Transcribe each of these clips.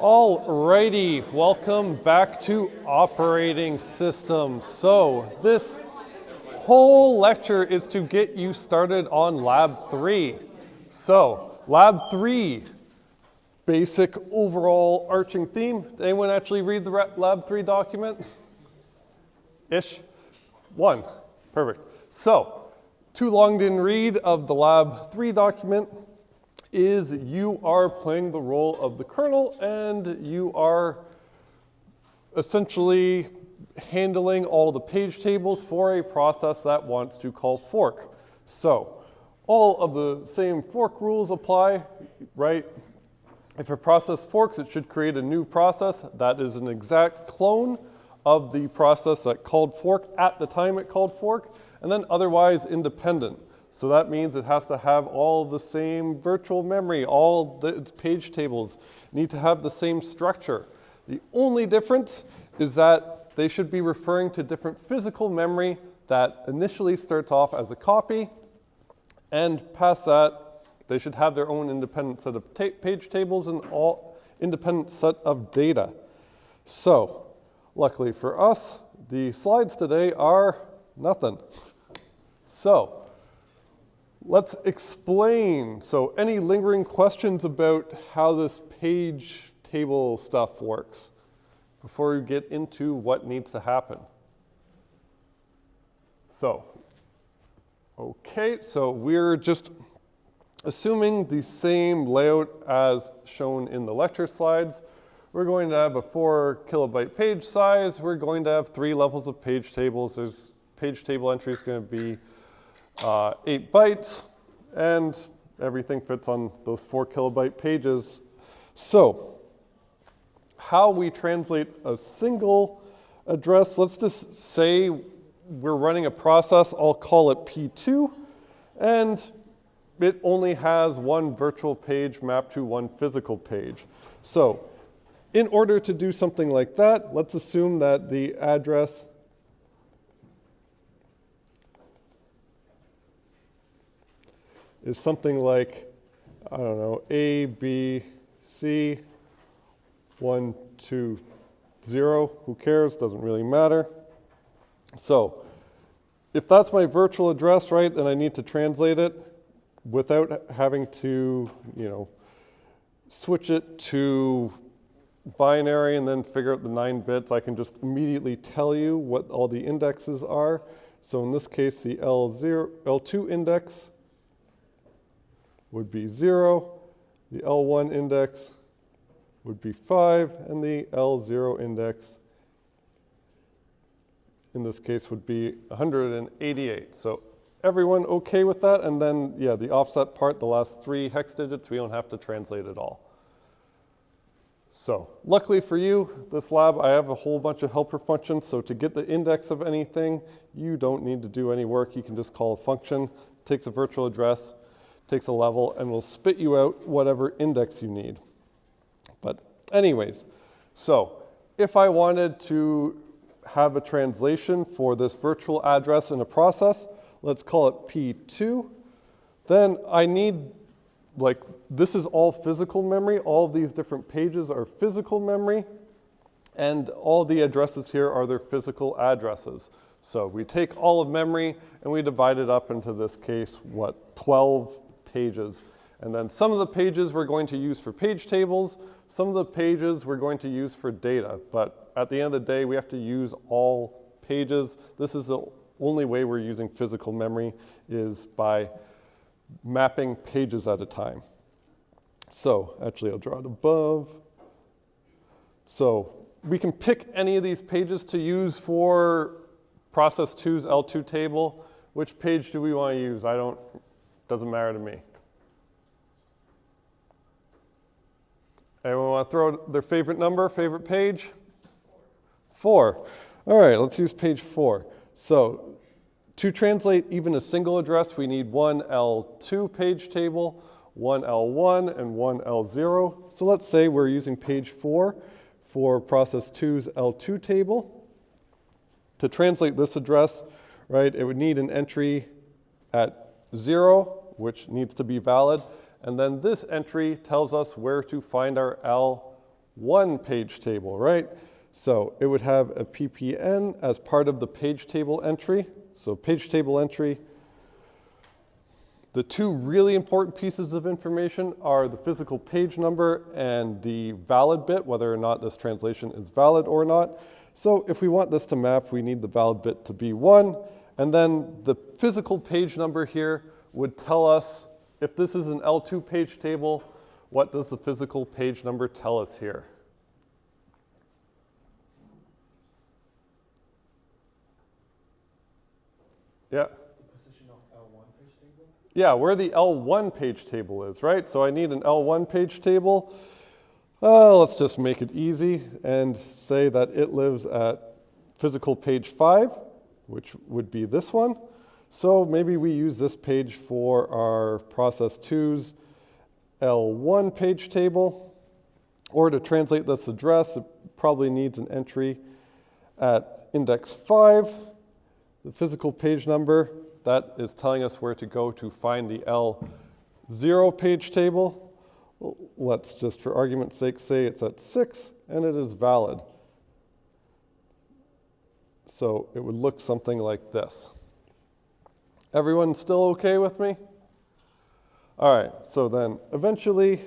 Alrighty, welcome back to operating systems. So this whole lecture is to get you started on Lab 3. So Lab 3, basic overall arching theme. Did anyone actually read the Lab 3 document? Ish? One, perfect. So, too long didn't read of the Lab 3 document is you are playing the role of the kernel and you are essentially handling all the page tables for a process that wants to call fork. So all of the same fork rules apply, right? If a process forks, it should create a new process that is an exact clone of the process that called fork at the time it called fork, and then otherwise independent. So that means it has to have all the same virtual memory, all its page tables need to have the same structure. The only difference is that they should be referring to different physical memory that initially starts off as a copy, and past that, they should have their own independent set of page tables and all independent set of data. So, luckily for us, the slides today are nothing. So, let's explain. So any lingering questions about how this page table stuff works before we get into what needs to happen? So, okay, so we're just assuming the same layout as shown in the lecture slides. We're going to have a 4 kilobyte page size. We're going to have 3 levels of page tables. There's page table entry is going to be 8 bytes, and everything fits on those 4 kilobyte pages. So, how we translate a single address, let's just say we're running a process, I'll call it P2, and it only has one virtual page mapped to one physical page. So, in order to do something like that, let's assume that the address is something like, I don't know, A, B, C, 1, 2, 0. Who cares? Doesn't really matter. So if that's my virtual address, right, then I need to translate it without having to, switch it to binary and then figure out the 9 bits. I can just immediately tell you what all the indexes are. So in this case, the L2 index would be 0, the L1 index would be 5, and the L0 index, in this case, would be 188. So everyone okay with that? And then, yeah, the offset part, the last 3 hex digits, we don't have to translate at all. So luckily for you, this lab, I have a whole bunch of helper functions. So to get the index of anything, you don't need to do any work. You can just call a function, takes a virtual address, takes a level, and will spit you out whatever index you need. But anyways, so if I wanted to have a translation for this virtual address in a process, let's call it P2, then I need, this is all physical memory. All of these different pages are physical memory, and all the addresses here are their physical addresses. So we take all of memory and we divide it up into this case, 12 pages. And then some of the pages we're going to use for page tables, some of the pages we're going to use for data. But at the end of the day, we have to use all pages. This is the only way we're using physical memory is by mapping pages at a time. So actually, I'll draw it above. So we can pick any of these pages to use for process 2's L2 table. Which page do we want to use? Doesn't matter to me. Anyone want to throw their favorite number, favorite page? 4. All right, let's use page 4. So to translate even a single address, we need one L2 page table, one L1, and one L0. So let's say we're using page 4 for process 2's L2 table. To translate this address, right, it would need an entry at 0, which needs to be valid. And then this entry tells us where to find our one page table, right? So it would have a ppn as part of the page table entry. So page table entry. The two really important pieces of information are the physical page number and the valid bit, whether or not this translation is valid or not. So if we want this to map, we need the valid bit to be 1. And then the physical page number here would tell us, if this is an L2 page table, what does the physical page number tell us here? Yeah. Yeah, where the L1 page table is, right? So I need an L1 page table. Let's just make it easy and say that it lives at physical page 5, which would be this one. So maybe we use this page for our process 2's L1 page table. Or to translate this address, it probably needs an entry at index 5, the physical page number. That is telling us where to go to find the L0 page table. Let's just, for argument's sake, say it's at 6 and it is valid. So it would look something like this. Everyone still okay with me? All right, so then eventually,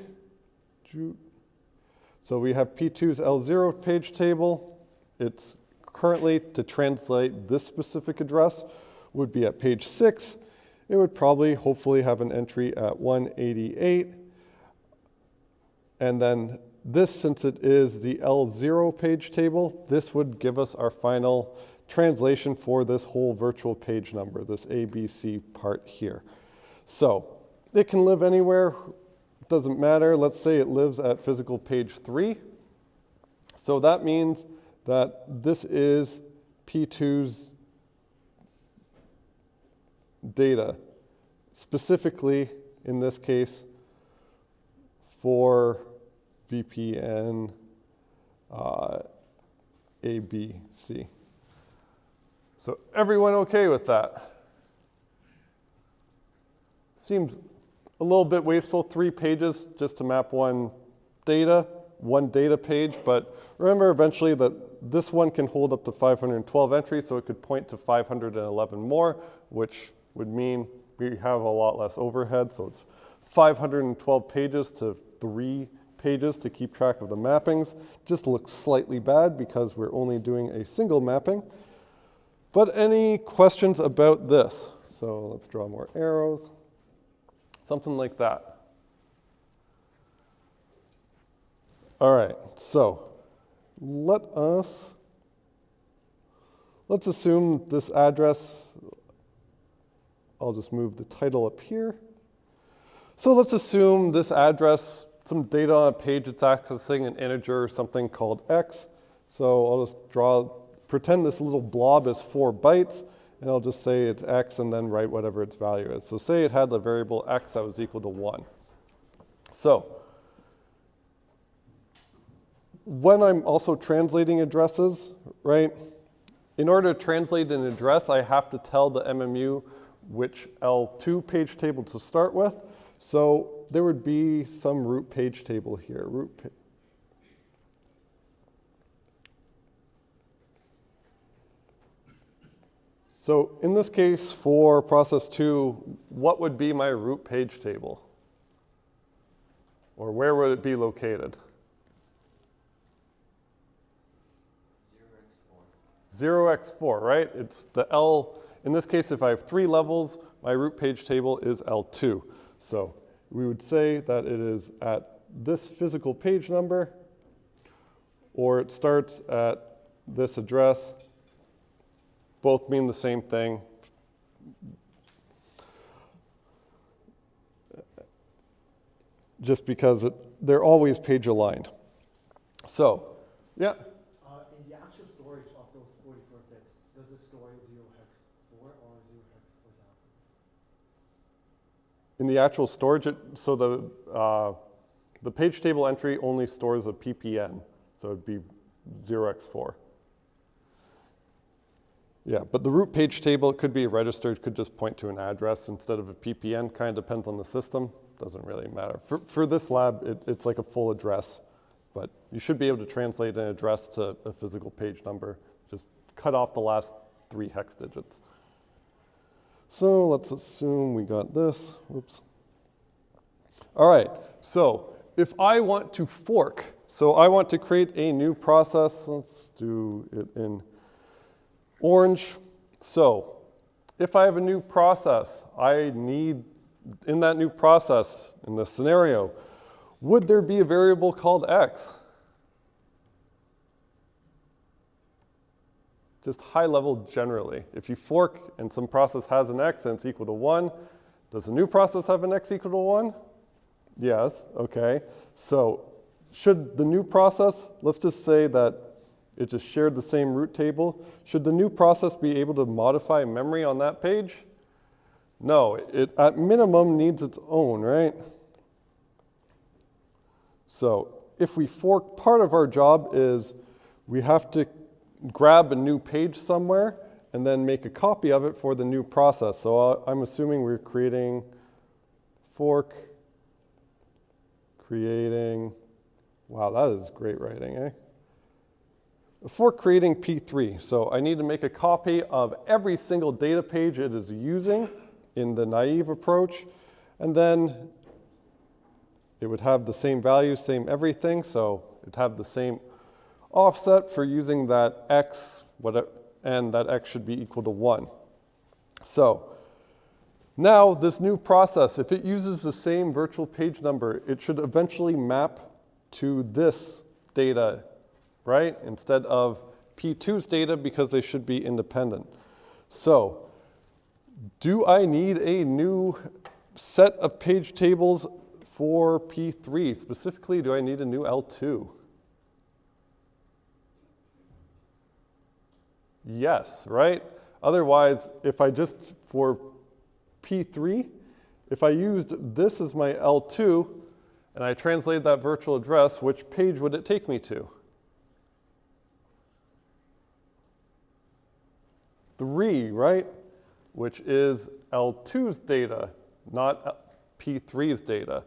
so we have P2's L0 page table. It's currently, to translate this specific address, would be at page 6. It would probably, hopefully, have an entry at 188. And then this, since it is the L0 page table, this would give us our final translation for this whole virtual page number, this ABC part here. So it can live anywhere, doesn't matter. Let's say it lives at physical page 3. So that means that this is P2's data, specifically in this case for VPN ABC. So everyone okay with that? Seems a little bit wasteful, 3 pages just to map one data page, but remember eventually that this one can hold up to 512 entries, so it could point to 511 more, which would mean we have a lot less overhead. So it's 512 pages to 3 pages to keep track of the mappings. Just looks slightly bad because we're only doing a single mapping. But any questions about this? So let's draw more arrows. Something like that. All right, so let's assume this address, I'll just move the title up here. So let's assume this address, some data on a page, it's accessing an integer or something called x. So I'll just pretend this little blob is 4 bytes, and I'll just say it's x and then write whatever its value is. So say it had the variable x that was equal to 1. So when I'm also translating addresses, right, in order to translate an address, I have to tell the MMU which L2 page table to start with. So there would be some root page table here. So in this case, for process 2, what would be my root page table? Or where would it be located? 0x4, right? It's the L. In this case, if I have 3 levels, my root page table is L2. So we would say that it is at this physical page number, or it starts at this address. Both mean the same thing. Just because they're always page aligned. So, yeah? In the actual storage of those 44 bits, does it store 0x4 or 0x4000? In the actual storage, so the page table entry only stores a ppn, so it'd be 0x4. Yeah, but the root page table, it could be registered, could just point to an address instead of a ppn, kind of depends on the system. Doesn't really matter. For this lab, it's like a full address, but you should be able to translate an address to a physical page number. Just cut off the last 3 hex digits. So let's assume we got this. Whoops. All right, so if I want to fork, so I want to create a new process. Let's do it in orange. So if I have a new process, I need, in that new process, in this scenario, would there be a variable called x? Just high level generally. If you fork and some process has an x and it's equal to 1, does the new process have an x equal to 1? Yes, okay. So should the new process, let's just say that it just shared the same root table, should the new process be able to modify memory on that page? No, it at minimum needs its own, right? So if we fork, part of our job is we have to grab a new page somewhere and then make a copy of it for the new process. So I'm assuming we're creating fork, creating, wow, that is great writing, eh? Fork creating P3. So I need to make a copy of every single data page it is using in the naive approach, and then it would have the same value, same everything, so it'd have the same offset for using that x, and that x should be equal to 1. So now this new process, if it uses the same virtual page number, it should eventually map to this data, right? Instead of P2's data, because they should be independent. So do I need a new set of page tables for P3? Specifically, do I need a new L2? Yes, right? Otherwise, if I just, for P3, if I used this as my L2 and I translated that virtual address, which page would it take me to? 3, right? Which is L2's data, not P3's data.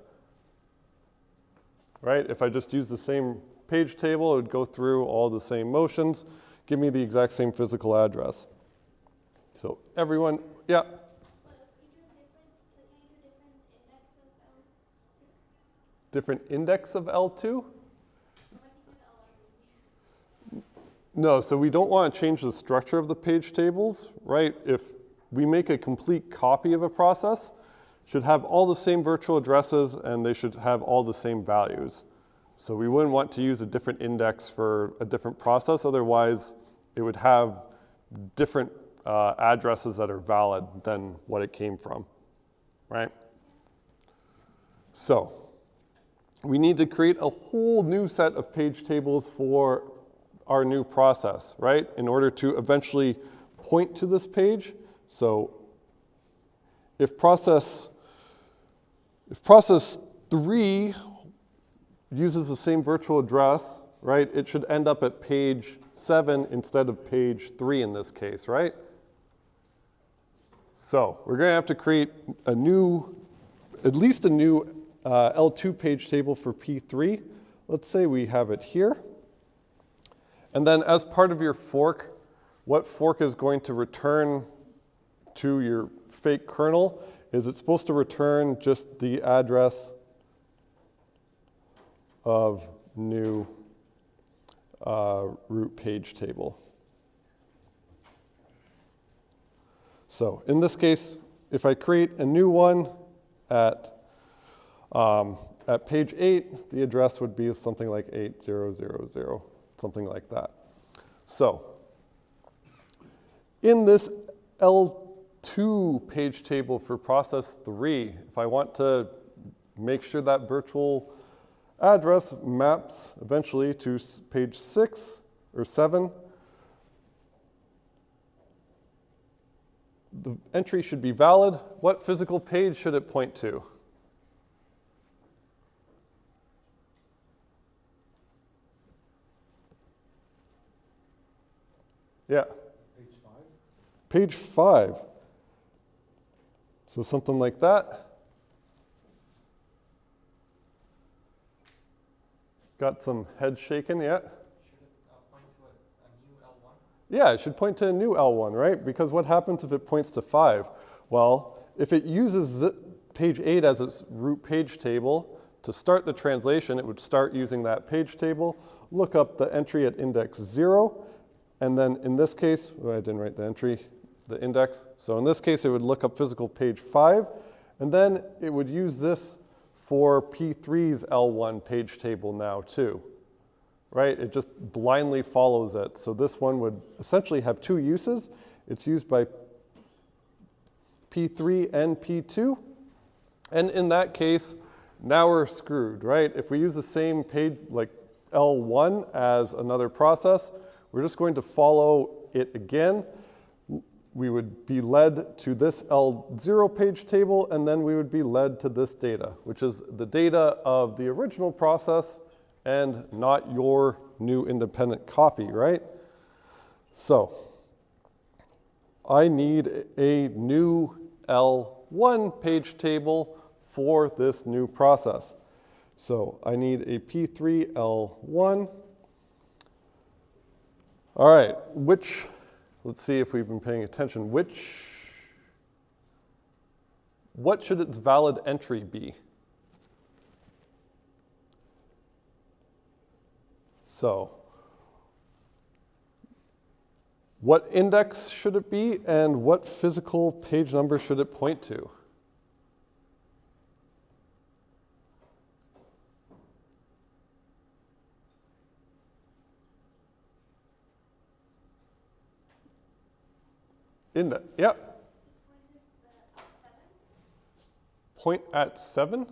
Right? If I just use the same page table, it would go through all the same motions, give me the exact same physical address. So everyone, yeah? Different index of L2? No, so we don't want to change the structure of the page tables, right? If we make a complete copy of a process, it should have all the same virtual addresses and they should have all the same values. So we wouldn't want to use a different index for a different process, otherwise it would have different addresses that are valid than what it came from, right? So we need to create a whole new set of page tables for our new process, right? In order to eventually point to this page. So if process 3 uses the same virtual address, right, it should end up at page 7 instead of page 3 in this case, right? So we're going to have to create a new, at least a new L2 page table for P3. Let's say we have it here. And then as part of your fork, what fork is going to return to your fake kernel is it's supposed to return just the address of new root page table. So in this case, if I create a new one at page 8, the address would be something like 8000, something like that. So in this L2 page table for process 3, if I want to make sure that virtual address maps eventually to page 6 or 7, the entry should be valid. What physical page should it point to? Yeah. Page 5? Page 5. So something like that. Got some head shaking, yeah? Should it point to a new L1? Yeah, it should point to a new L1, right? Because what happens if it points to 5? Well, if it uses page 8 as its root page table, to start the translation, it would start using that page table, look up the entry at index 0, and then in this case, I didn't write the entry, the index. So in this case, it would look up physical page 5, and then it would use this for P3's L1 page table now too, right? It just blindly follows it. So this one would essentially have two uses. It's used by P3 and P2. And in that case, now we're screwed, right? If we use the same page, like L1 as another process, we're just going to follow it again. We would be led to this L0 page table, and then we would be led to this data, which is the data of the original process and not your new independent copy, right? So I need a new L1 page table for this new process. So I need a P3 L1. All right, let's see if we've been paying attention. What should its valid entry be? So, what index should it be, and what physical page number should it point to? Index, yep. Point at 7?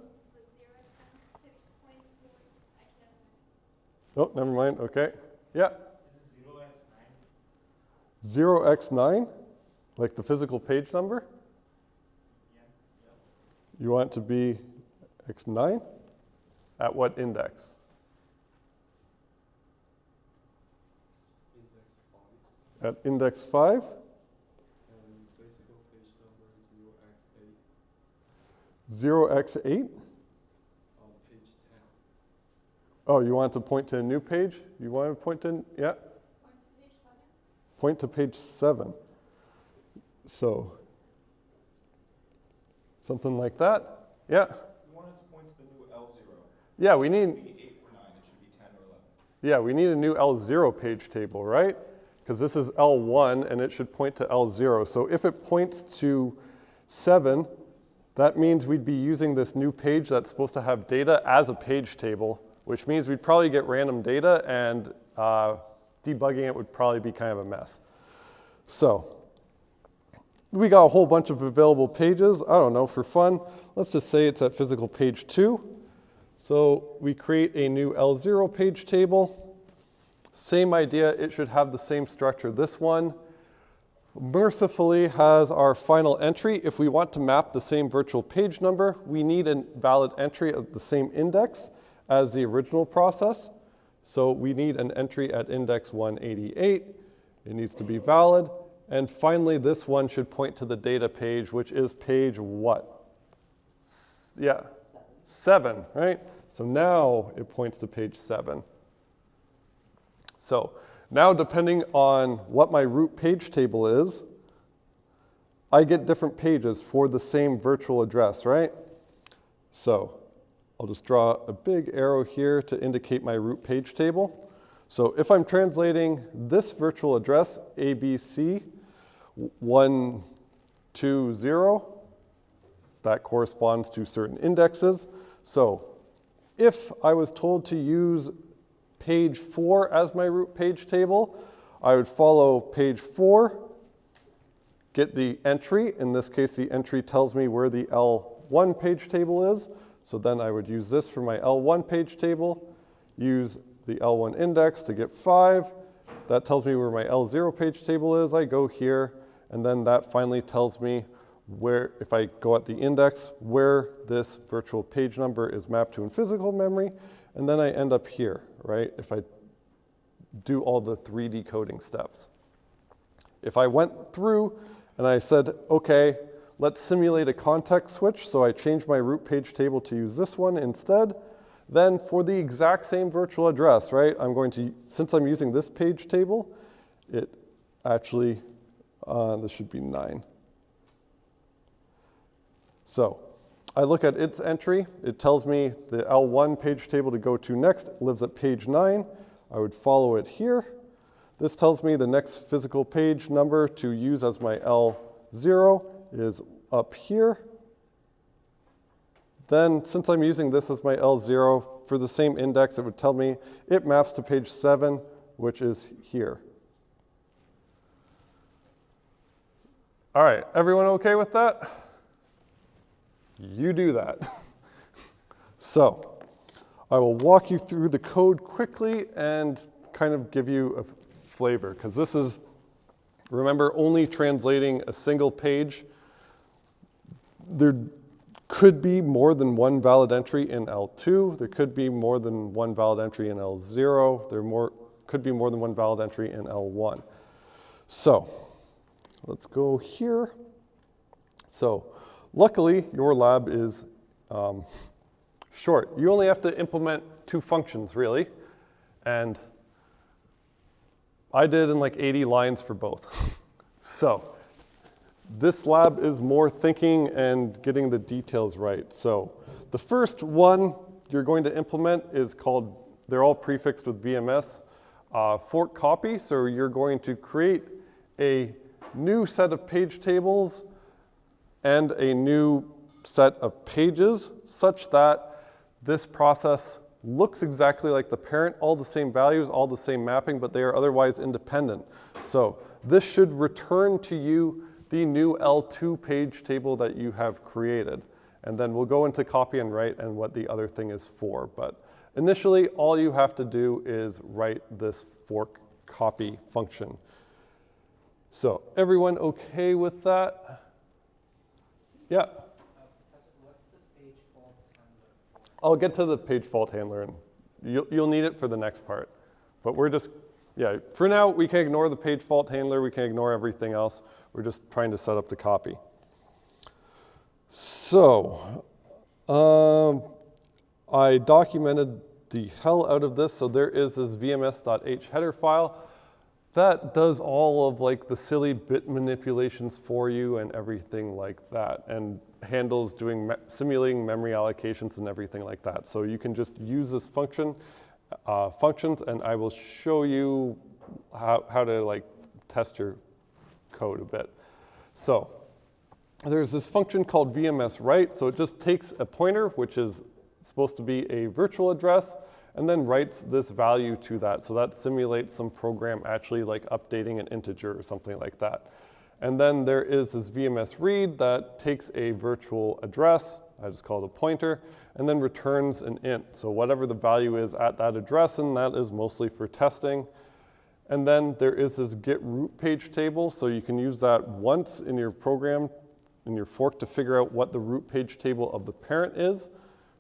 Oh, never mind, okay. Yeah. 0x9, like the physical page number? Yeah. You want it to be x9? At what index? Index 5. At index 5? Physical page number is 0x8. 0x8? On page 10. Oh, you want it to point to a new page? You want to point to, yeah? Point to page 7. So, something like that? Yeah? We want it to point to the new L0. Yeah, we It need, should be 8 or 9, it should be 10 or 11. yeah, we need a new L0 page table, right? Because this is L1 and it should point to L0. So if it points to 7, that means we'd be using this new page that's supposed to have data as a page table, which means we'd probably get random data, and debugging it would probably be kind of a mess. So we got a whole bunch of available pages. I don't know, for fun, let's just say it's at physical page 2. So we create a new L0 page table. Same idea, it should have the same structure. This one mercifully has our final entry. If we want to map the same virtual page number, we need a valid entry of the same index as the original process. So we need an entry at index 188. It needs to be valid. And finally, this one should point to the data page, which is page what? Yeah, 7, right? So now it points to page 7. So now, depending on what my root page table is, I get different pages for the same virtual address, right? So I'll just draw a big arrow here to indicate my root page table. So if I'm translating this virtual address, ABC 120, that corresponds to certain indexes. So if I was told to use page 4 as my root page table, I would follow page 4, get the entry. In this case, the entry tells me where the L1 page table is. So then I would use this for my L1 page table, use the L1 index to get 5. That tells me where my L0 page table is. I go here, and then that finally tells me where, if I go at the index, where this virtual page number is mapped to in physical memory, and then I end up here, right? If I do all the 3 decoding steps. If I went through and I said, okay, let's simulate a context switch, so I changed my root page table to use this one instead, Then for the exact same virtual address, right, I'm going to, since I'm using this page table, it actually, this should be 9. So I look at its entry. It tells me the L1 page table to go to next lives at page 9. I would follow it here. This tells me the next physical page number to use as my L0 is up here. Then, since I'm using this as my L0, for the same index, it would tell me it maps to page 7, which is here. All right, everyone okay with that? You do that. So, I will walk you through the code quickly and kind of give you a flavor, because this is, remember, only translating a single page. There could be more than one valid entry in L2. There could be more than one valid entry in L0. There could be more than one valid entry in L1. So let's go here. So luckily, your lab is short. You only have to implement 2 functions, really. And I did in like 80 lines for both. So this lab is more thinking and getting the details right. So the first one you're going to implement is called, they're all prefixed with VMS, fork copy. So you're going to create a new set of page tables and a new set of pages such that this process looks exactly like the parent, all the same values, all the same mapping, but they are otherwise independent. So this should return to you the new L2 page table that you have created. And then we'll go into copy and write and what the other thing is for. But initially, all you have to do is write this fork copy function. So everyone okay with that? Yeah. What's the page fault handler? I'll get to the page fault handler, and you'll need it for the next part. But we're just, yeah, for now, we can ignore the page fault handler. We can ignore everything else. We're just trying to set up the copy. So I documented the hell out of this. So there is this vms.h header file that does all of like the silly bit manipulations for you and everything like that, and handles doing simulating memory allocations and everything like that. So you can just use this functions, and I will show you how to like test your code a bit. So there's this function called VMS_write. So it just takes a pointer, which is supposed to be a virtual address, and then writes this value to that. So that simulates some program actually like updating an integer or something like that. And then there is this VMS_read that takes a virtual address, I just call it a pointer, and then returns an int. So whatever the value is at that address, and that is mostly for testing. And then there is this get root page table. So you can use that once in your program, in your fork, to figure out what the root page table of the parent is.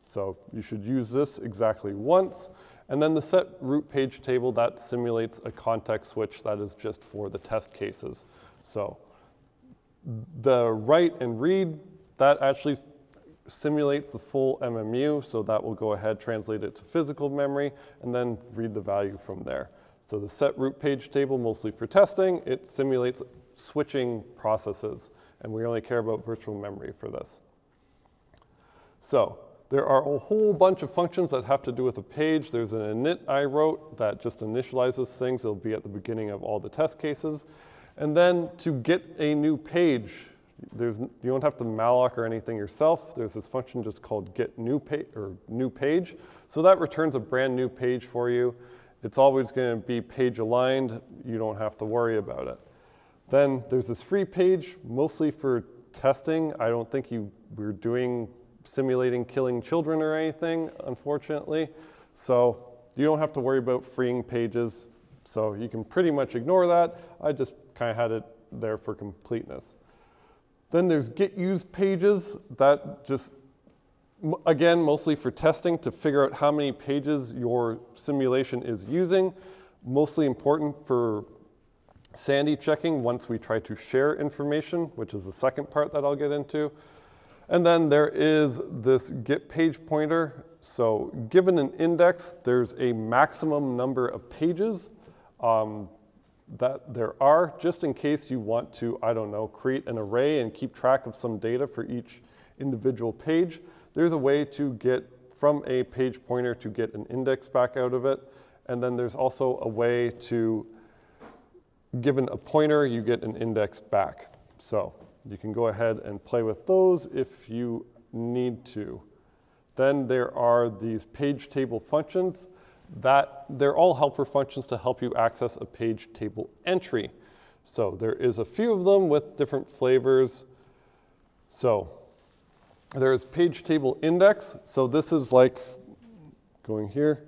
So you should use this exactly once. And then the set root page table, that simulates a context switch that is just for the test cases. So the write and read, that actually simulates the full MMU. So that will go ahead, translate it to physical memory, and then read the value from there. So the set root page table, mostly for testing, it simulates switching processes. And we only care about virtual memory for this. So there are a whole bunch of functions that have to do with a page. There's an init I wrote that just initializes things. It'll be at the beginning of all the test cases. And then to get a new page, you don't have to malloc or anything yourself. There's this function just called get new page. So that returns a brand new page for you. It's always going to be page aligned. You don't have to worry about it. Then there's this free page, mostly for testing. I don't think we're doing simulating killing children or anything, unfortunately. So you don't have to worry about freeing pages. So you can pretty much ignore that. I just kind of had it there for completeness. Then there's get used pages that just, again, mostly for testing to figure out how many pages your simulation is using. Mostly important for sanity checking once we try to share information, which is the second part that I'll get into. And then there is this get page pointer. So given an index, there's a maximum number of pages that there are, just in case you want to, I don't know, create an array and keep track of some data for each individual page. There's a way to get from a page pointer to get an index back out of it. And then there's also a way to, given a pointer, you get an index back. So you can go ahead and play with those if you need to. Then there are these page table functions that they're all helper functions to help you access a page table entry. So there is a few of them with different flavors. So there's page table index. So this is like going here.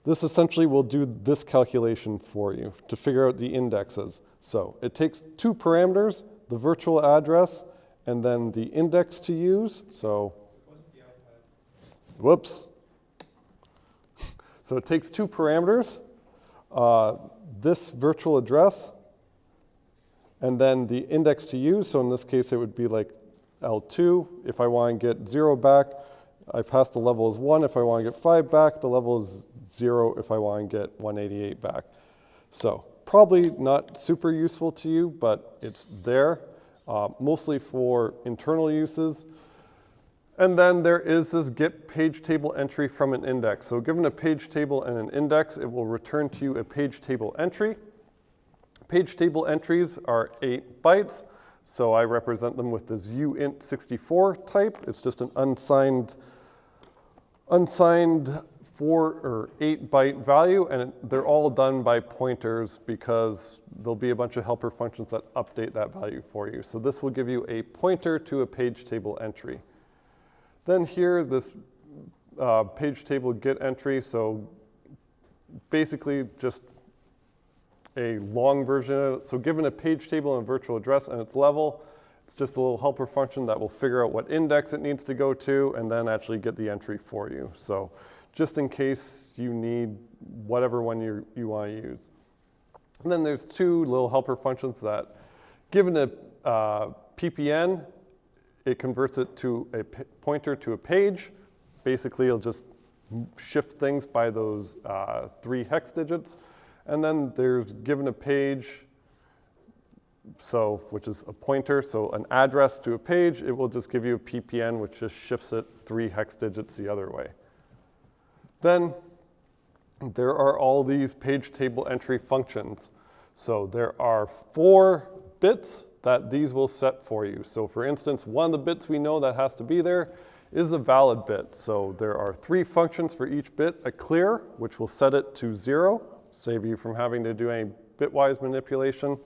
This essentially will do this calculation for you to figure out the indexes. So it takes two parameters, the virtual address and then the index to use. So, whoops. So it takes two parameters, this virtual address and then the index to use. So in this case, it would be like L2. If I want to get 0 back, I pass the level as 1. If I want to get 5 back, the level is 0 if I want to get 188 back. So probably not super useful to you, but it's there, mostly for internal uses. And then there is this get page table entry from an index. So given a page table and an index, it will return to you a page table entry. Page table entries are 8 bytes. So I represent them with this uint64 type. It's just an unsigned 4 or 8 byte value, and they're all done by pointers because there'll be a bunch of helper functions that update that value for you. So this will give you a pointer to a page table entry. Then here, this page table get entry, so basically just a long version of it. So given a page table and virtual address and its level, it's just a little helper function that will figure out what index it needs to go to and then actually get the entry for you. So just in case you need whatever one you want to use. And then there's two little helper functions that, given a PPN, it converts it to a pointer to a page. Basically, it'll just shift things by those 3 hex digits. And then there's given a page, so which is a pointer, so an address to a page, it will just give you a PPN, which just shifts it 3 hex digits the other way. Then there are all these page table entry functions. So there are 4 bits that these will set for you. So for instance, one of the bits we know that has to be there is a valid bit. So there are 3 functions for each bit, a clear, which will set it to 0, save you from having to do any bitwise manipulation.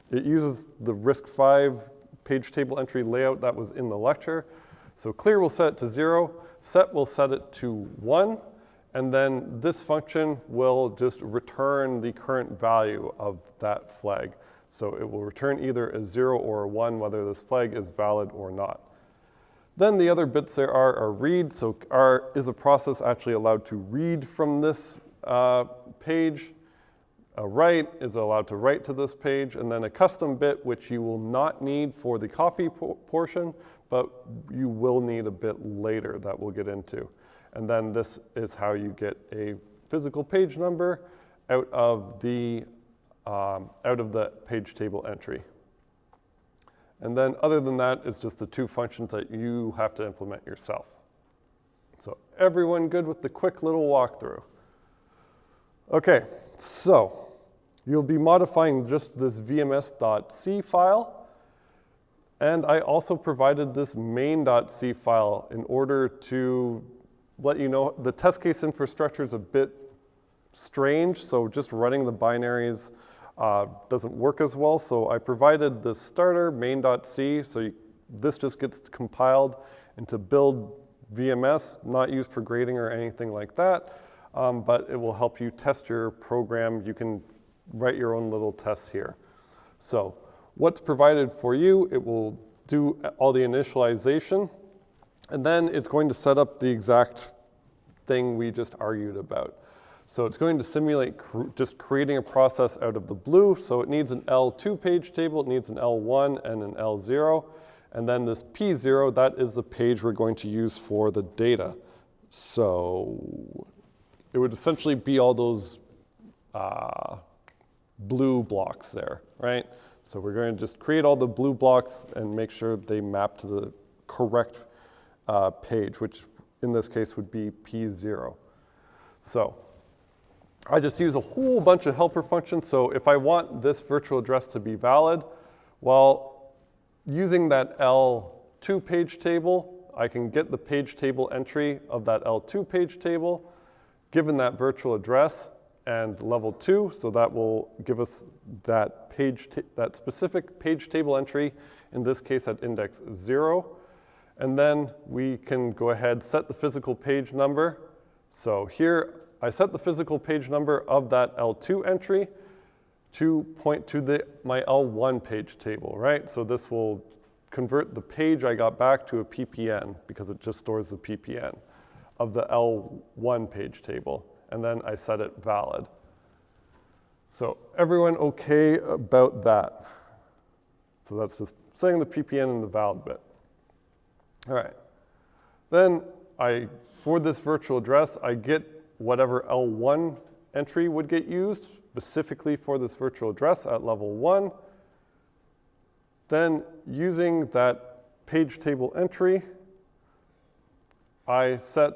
It uses the RISC-V page table entry layout that was in the lecture. So clear will set it to 0, set will set it to 1, and then this function will just return the current value of that flag. So it will return either a 0 or a 1, whether this flag is valid or not. Then the other bits there are read. So is a process actually allowed to read from this page? A write is allowed to write to this page. And then a custom bit, which you will not need for the copy portion, but you will need a bit later that we'll get into. And then this is how you get a physical page number out of the page table entry. And then other than that, it's just the 2 functions that you have to implement yourself. So everyone good with the quick little walkthrough? Okay, so you'll be modifying just this vms.c file. And I also provided this main.c file in order to let you know the test case infrastructure is a bit strange, so just running the binaries doesn't work as well. So I provided the starter main.c, so this just gets compiled into build VMS, not used for grading or anything like that, but it will help you test your program. You can write your own little tests here. So what's provided for you, it will do all the initialization, and then it's going to set up the exact thing we just argued about. So it's going to simulate just creating a process out of the blue. So it needs an L2 page table, it needs an L1 and an L0. And then this P0, that is the page we're going to use for the data. So it would essentially be all those blue blocks there, right? So we're going to just create all the blue blocks and make sure they map to the correct page, which in this case would be P0. So I just use a whole bunch of helper functions. So if I want this virtual address to be valid, well, using that L2 page table, I can get the page table entry of that L2 page table, given that virtual address and level 2, so that will give us that that specific page table entry, in this case at index 0. And then we can go ahead, set the physical page number. So here I set the physical page number of that L2 entry to point to my L1 page table, right? So this will convert the page I got back to a PPN because it just stores the PPN of the L1 page table. And then I set it valid. So everyone okay about that? So that's just setting the PPN in the valid bit. All right. Then for this virtual address, I get whatever L1 entry would get used specifically for this virtual address at level 1. Then using that page table entry, I set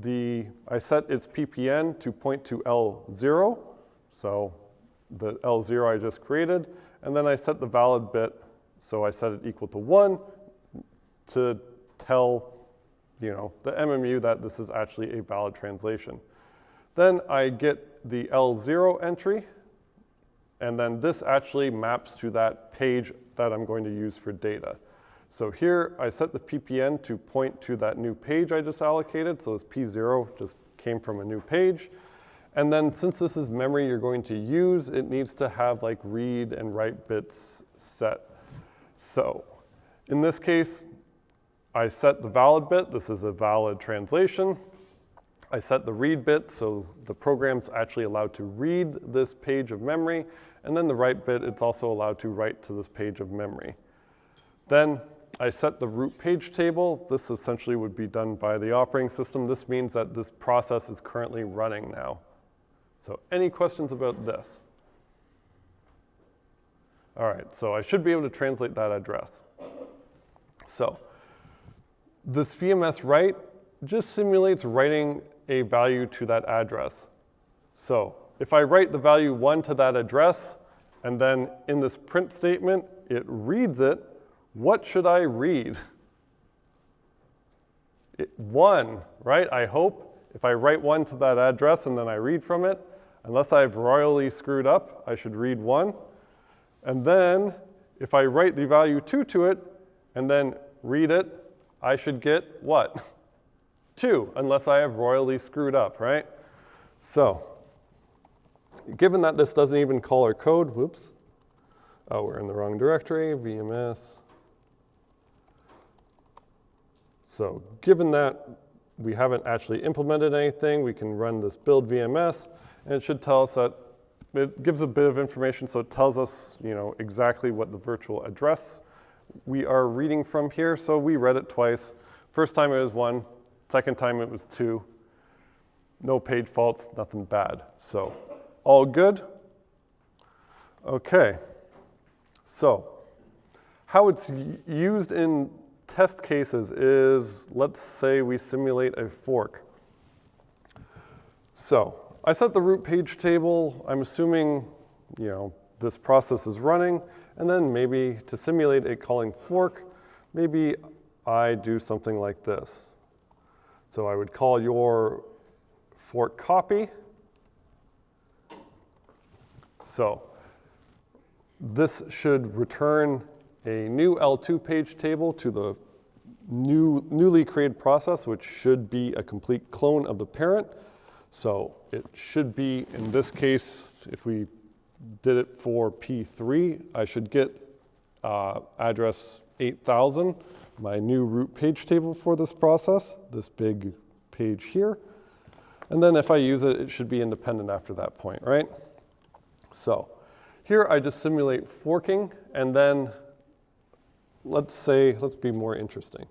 its PPN to point to L0, so the L0 I just created, and then I set the valid bit, so I set it equal to 1 to tell the MMU that this is actually a valid translation. Then I get the L0 entry, and then this actually maps to that page that I'm going to use for data. So here I set the PPN to point to that new page I just allocated. So this P0 just came from a new page. And then since this is memory you're going to use, it needs to have like read and write bits set. So in this case, I set the valid bit. This is a valid translation. I set the read bit, so the program's actually allowed to read this page of memory. And then the write bit, it's also allowed to write to this page of memory. Then I set the root page table. This essentially would be done by the operating system. This means that this process is currently running now. So any questions about this? All right, so I should be able to translate that address. So this VMS write just simulates writing a value to that address. So if I write the value 1 to that address, and then in this print statement, it reads it, what should I read? 1, right? I hope if I write 1 to that address and then I read from it, unless I've royally screwed up, I should read 1. And then if I write the value 2 to it and then read it, I should get what? 2, unless I have royally screwed up, right? So given that this doesn't even call our code, whoops. Oh, we're in the wrong directory, VMS. So given that we haven't actually implemented anything, we can run this build VMS, and it should tell us that it gives a bit of information, so it tells us exactly what the virtual address we are reading from here. So we read it twice. First time it was 1, second time it was 2. No page faults, nothing bad. So all good? Okay. So how it's used in test cases is, let's say we simulate a fork. So I set the root page table. I'm assuming this process is running. And then maybe to simulate a calling fork, maybe I do something like this. So I would call your fork copy. So this should return a new L2 page table to the newly created process, which should be a complete clone of the parent. So it should be, in this case, if we did it for P3, I should get address 8000, my new root page table for this process, this big page here. And then if I use it, it should be independent after that point, right? So here I just simulate forking, and then let's be more interesting.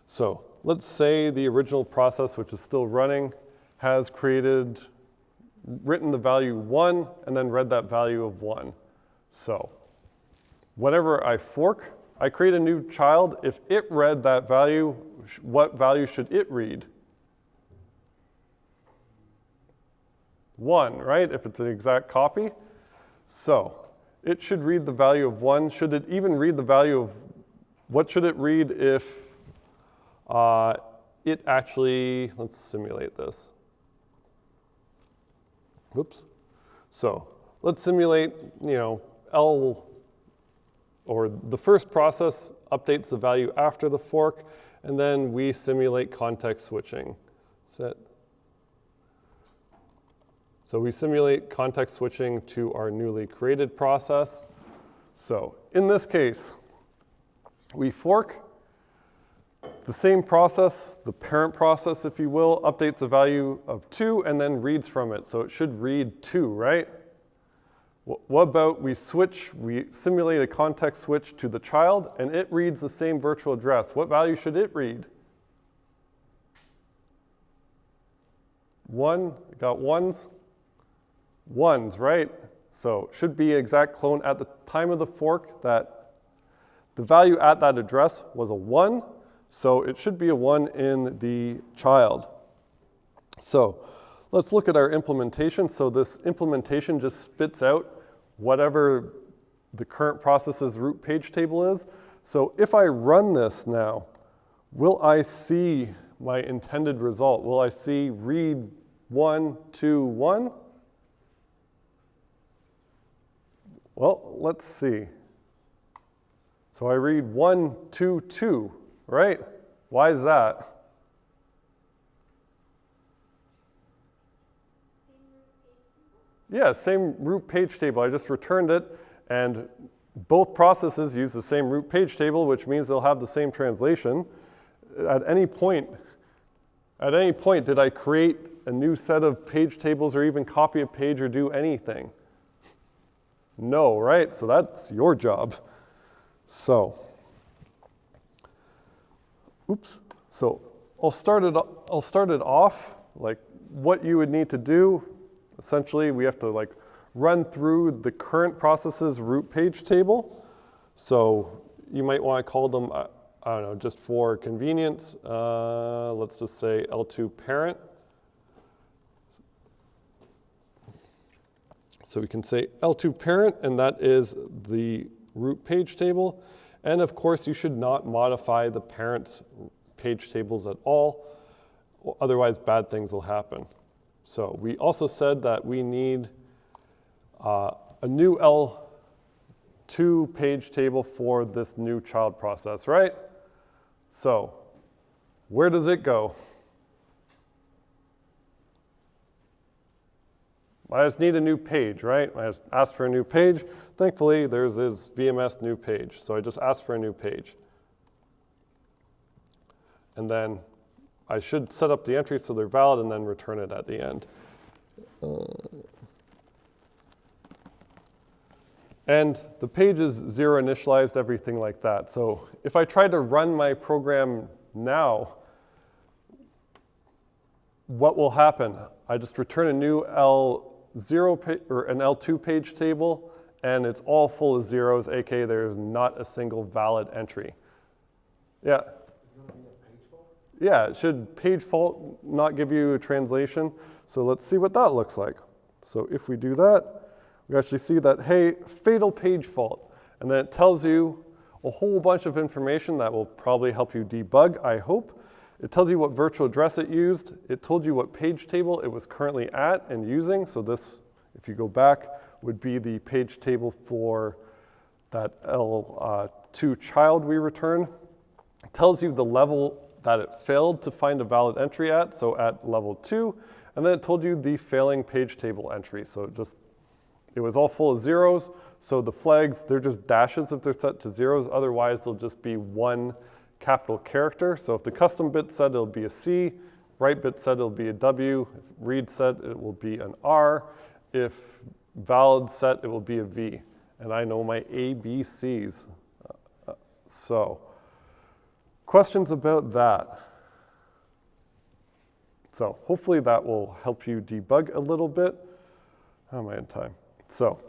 So let's say the original process, which is still running, has written the value 1 and then read that value of 1. So whenever I fork, I create a new child. If it read that value, what value should it read? 1, right? If it's an exact copy. So it should read the value of 1. Should it even read the value of, what should it read if it actually, let's simulate this. Whoops. So let's simulate, L, or the first process updates the value after the fork, and then we simulate context switching. So we simulate context switching to our newly created process. So in this case, we fork. The same process, the parent process, if you will, updates the value of 2 and then reads from it. So it should read 2, right? What about we simulate a context switch to the child, and it reads the same virtual address. What value should it read? 1, got 1s? 1s, right? So it should be an exact clone at the time of the fork that the value at that address was a 1. So it should be a 1 in the child. So let's look at our implementation. So this implementation just spits out whatever the current process's root page table is. So if I run this now, will I see my intended result? Will I see read 1, 2, 1? Well, let's see. So I read 1, 2, 2. Right? Why is that? Yeah, same root page table. I just returned it, and both processes use the same root page table, which means they'll have the same translation. At any point did I create a new set of page tables or even copy a page or do anything? No, right? So that's your job. So So I'll start it off, like what you would need to do. Essentially, we have to run through the current process's root page table. So you might want to call them, I don't know, just for convenience, let's just say L2 parent. So we can say L2 parent, and that is the root page table. And of course, you should not modify the parent's page tables at all, otherwise bad things will happen. So we also said that we need a new L2 page table for this new child process, right? So where does it go? I just need a new page, right? I just asked for a new page. Thankfully, there's this VMS new page. So I just asked for a new page. And then I should set up the entries so they're valid and then return it at the end. And the page is 0 initialized, everything like that. So if I try to run my program now, what will happen? I just return a new L0 or an L2 page table, and it's all full of zeros, aka there's not a single valid entry. Yeah. Is it going to be a page fault? Yeah, it should page fault not give you a translation. So let's see what that looks like. So if we do that, we actually see that, hey, fatal page fault. And then it tells you a whole bunch of information that will probably help you debug, I hope. It tells you what virtual address it used. It told you what page table it was currently at and using. So this, if you go back, would be the page table for that L2 child we return. It tells you the level that it failed to find a valid entry at, so at level 2. And then it told you the failing page table entry. So it was all full of zeros. So the flags, they're just dashes if they're set to zeros. Otherwise, they'll just be one capital character. So if the custom bit said it'll be a C, write bit said it'll be a W, if read said it will be an R, if valid set it will be a V. And I know my ABCs. So questions about that? So hopefully that will help you debug a little bit. How am I in time? So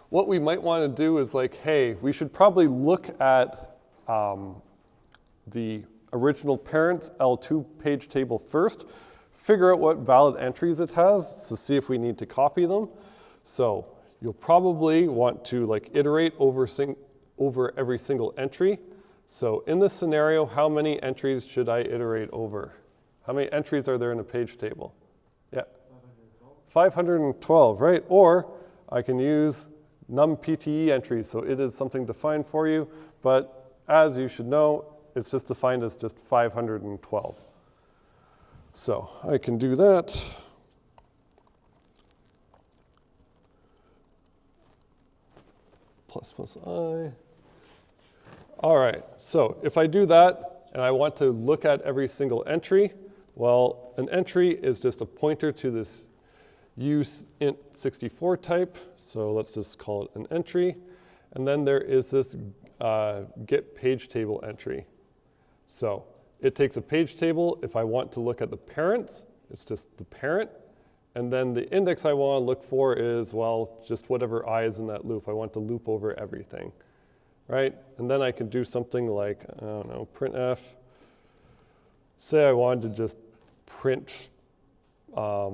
what we might want to do is like, hey, we should probably look at the original parent's L2 page table first, figure out what valid entries it has to see if we need to copy them. So you'll probably want to like iterate over every single entry. So in this scenario, how many entries should I iterate over? How many entries are there in a page table? Yeah. 512, right? Or I can use numpte entries, so it is something defined for you, but as you should know, it's just defined as just 512. So I can do that. Plus I. All right, so if I do that and I want to look at every single entry, well, an entry is just a pointer to this uint64 type. So let's just call it an entry. And then there is this get page table entry. So it takes a page table. If I want to look at the parents, it's just the parent. And then the index I want to look for is, well, just whatever I is in that loop. I want to loop over everything, right? And then I can do something like, I don't know, printf. Say I wanted to just print, I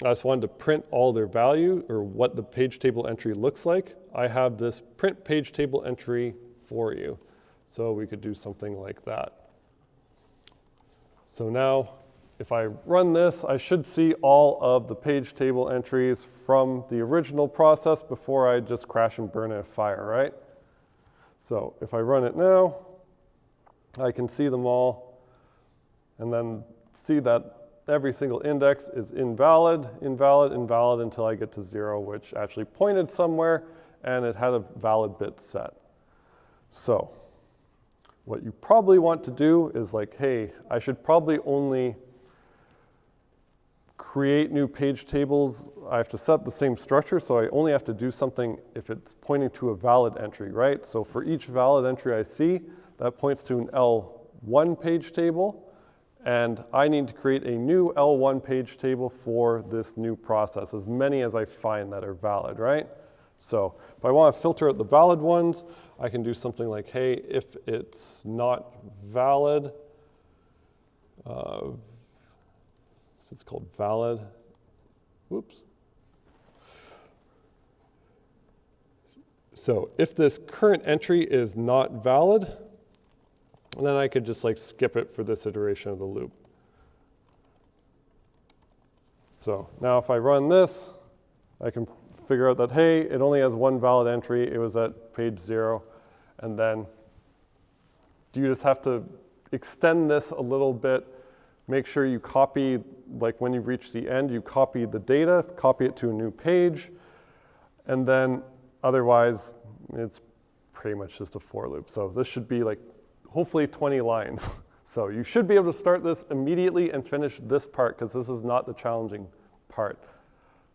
just wanted to print all their value or what the page table entry looks like. I have this print page table entry for you. So we could do something like that. So now, if I run this, I should see all of the page table entries from the original process before I just crash and burn in a fire, right? So if I run it now, I can see them all, and then see that every single index is invalid, invalid, invalid until I get to 0, which actually pointed somewhere, and it had a valid bit set. So what you probably want to do is like, hey, I should probably only create new page tables. I have to set up the same structure, so I only have to do something if it's pointing to a valid entry, right? So for each valid entry I see, that points to an L1 page table, and I need to create a new L1 page table for this new process, as many as I find that are valid, right? So if I want to filter out the valid ones, I can do something like, hey, if it's not valid, it's called valid, whoops. So if this current entry is not valid, then I could just like skip it for this iteration of the loop. So now if I run this, I can figure out that, hey, it only has one valid entry. It was at page 0. And then you just have to extend this a little bit. Make sure you copy, like when you reach the end, you copy the data, copy it to a new page. And then otherwise, it's pretty much just a for loop. So this should be like hopefully 20 lines. So you should be able to start this immediately and finish this part, because this is not the challenging part.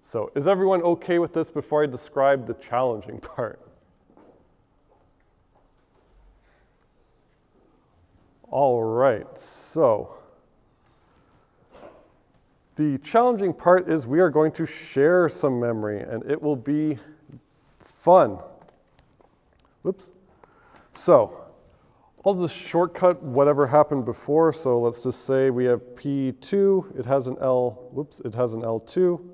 So is everyone okay with this before I describe the challenging part? All right, so the challenging part is we are going to share some memory, and it will be fun. Whoops. So I'll just shortcut whatever happened before. So let's just say we have P2, it has an L2,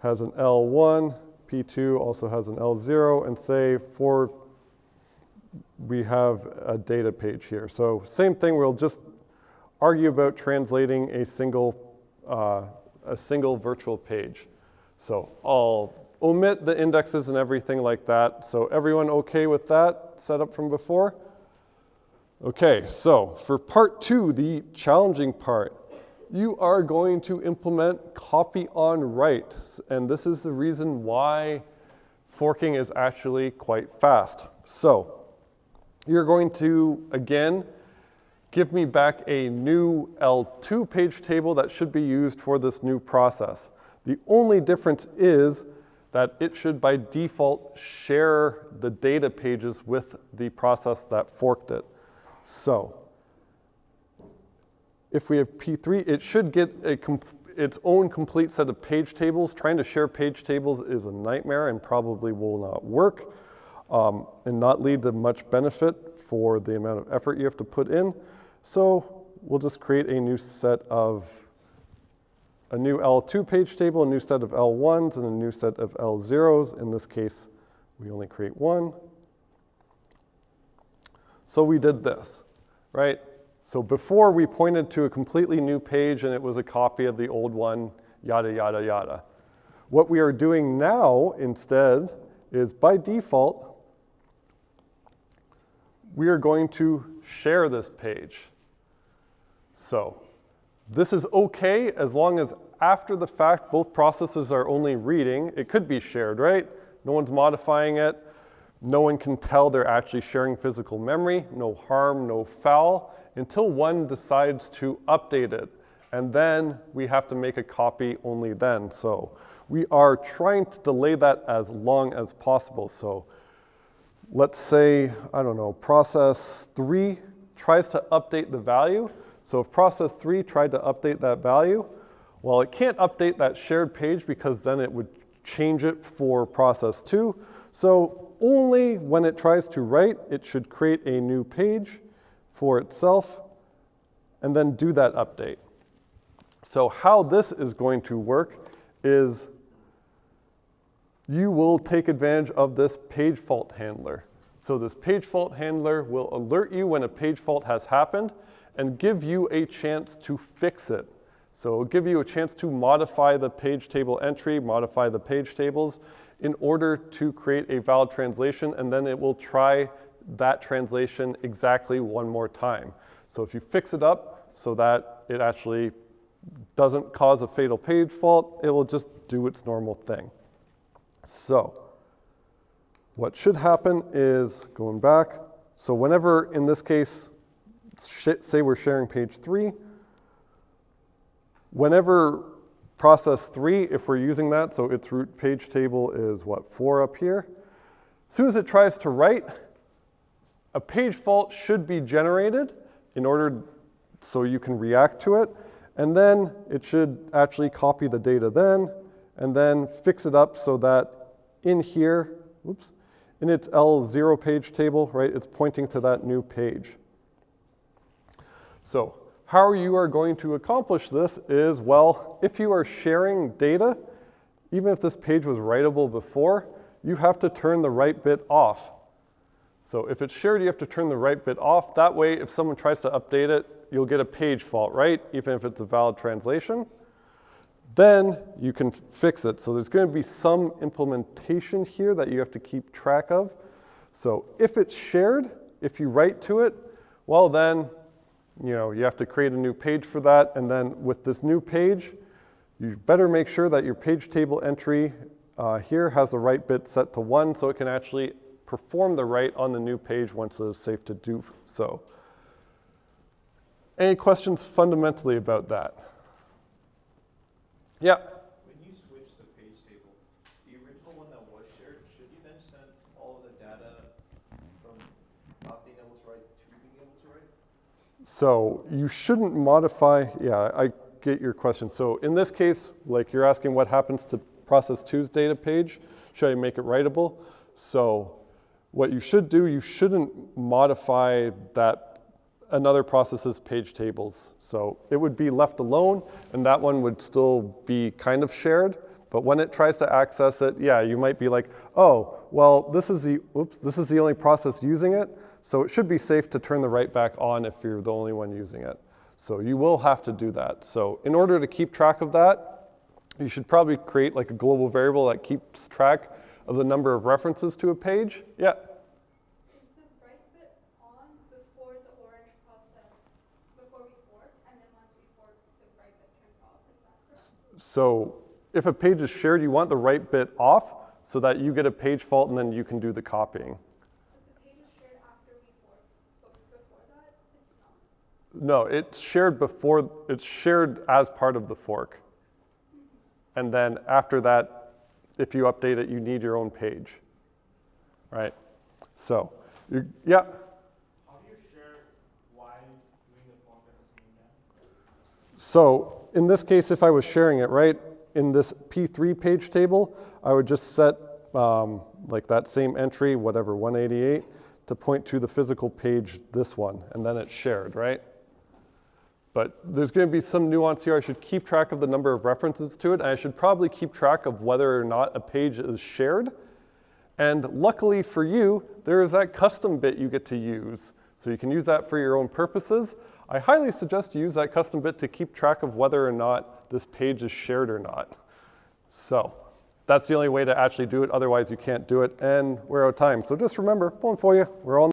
has an L1, P2 also has an L0, and say we have a data page here. So same thing, we'll just argue about translating a single virtual page. So I'll omit the indexes and everything like that. So everyone okay with that setup from before? Okay, so for part 2, the challenging part, you are going to implement copy on write. And this is the reason why forking is actually quite fast. So you're going to, again, give me back a new L2 page table that should be used for this new process. The only difference is that it should by default share the data pages with the process that forked it. So if we have P3, it should get its own complete set of page tables. Trying to share page tables is a nightmare and probably will not work and not lead to much benefit for the amount of effort you have to put in. So we'll just create a new set of a new L2 page table, a new set of L1s, and a new set of L0s. In this case, we only create one. So we did this, right? So before we pointed to a completely new page and it was a copy of the old one, yada, yada, yada. What we are doing now instead is by default, we are going to share this page. So this is okay as long as after the fact both processes are only reading. It could be shared, right? No one's modifying it. No one can tell they're actually sharing physical memory. No harm, no foul, until one decides to update it. And then we have to make a copy only then. So we are trying to delay that as long as possible. So let's say, I don't know, process 3 tries to update the value. So if process 3 tried to update that value, well, it can't update that shared page because then it would change it for process 2. So only when it tries to write, it should create a new page for itself and then do that update. So how this is going to work is you will take advantage of this page fault handler. So this page fault handler will alert you when a page fault has happened and give you a chance to fix it. So it'll give you a chance to modify the page table entry, modify the page tables in order to create a valid translation, and then it will try that translation exactly one more time. So if you fix it up so that it actually doesn't cause a fatal page fault, it will just do its normal thing. So what should happen is, going back, so whenever, in this case, say we're sharing page 3, whenever process 3, if we're using that, so its root page table is what, 4 up here. As soon as it tries to write, a page fault should be generated in order so you can react to it. And then it should actually copy the data then, and then fix it up so that in here, oops, in its L0 page table, right, it's pointing to that new page. So how you are going to accomplish this is, well, if you are sharing data, even if this page was writable before, you have to turn the write bit off. So if it's shared, you have to turn the write bit off. That way, if someone tries to update it, you'll get a page fault, right? Even if it's a valid translation. Then you can fix it. So there's going to be some implementation here that you have to keep track of. So if it's shared, if you write to it, well then, you have to create a new page for that. And then with this new page, you better make sure that your page table entry here has the write bit set to 1 so it can actually perform the write on the new page once it is safe to do so. Any questions fundamentally about that? Yeah? When you switch the page table, the original one that was shared, should you then send all of the data from not being able to write to being able to write? So you shouldn't modify, yeah, I get your question. So in this case, like you're asking what happens to process 2's data page, should I make it writable? So what you should do, you shouldn't modify that another process's page tables. So it would be left alone, and that one would still be kind of shared. But when it tries to access it, yeah, you might be like, oh, well, this is the only process using it, so it should be safe to turn the write back on if you're the only one using it. So you will have to do that. So in order to keep track of that, you should probably create like a global variable that keeps track of the number of references to a page. Yeah? Is the write bit on before the orange process, before we fork, and then once we fork, the write bit turns off? Is that correct? So if a page is shared, you want the write bit off so that you get a page fault and then you can do the copying. But the page is shared after we fork, but before that, it's not. No, it's shared before, it's shared as part of the fork. And then after that, if you update it, you need your own page, right? So, yeah? How do you share why doing the fork at the same time? So in this case, if I was sharing it, right, in this P3 page table, I would just set like that same entry, whatever, 188, to point to the physical page, this one, and then it's shared, right? But there's going to be some nuance here. I should keep track of the number of references to it, and I should probably keep track of whether or not a page is shared. And luckily for you, there is that custom bit you get to use. So you can use that for your own purposes. I highly suggest you use that custom bit to keep track of whether or not this page is shared or not. So that's the only way to actually do it. Otherwise, you can't do it. And we're out of time. So just remember, pulling for you, we're all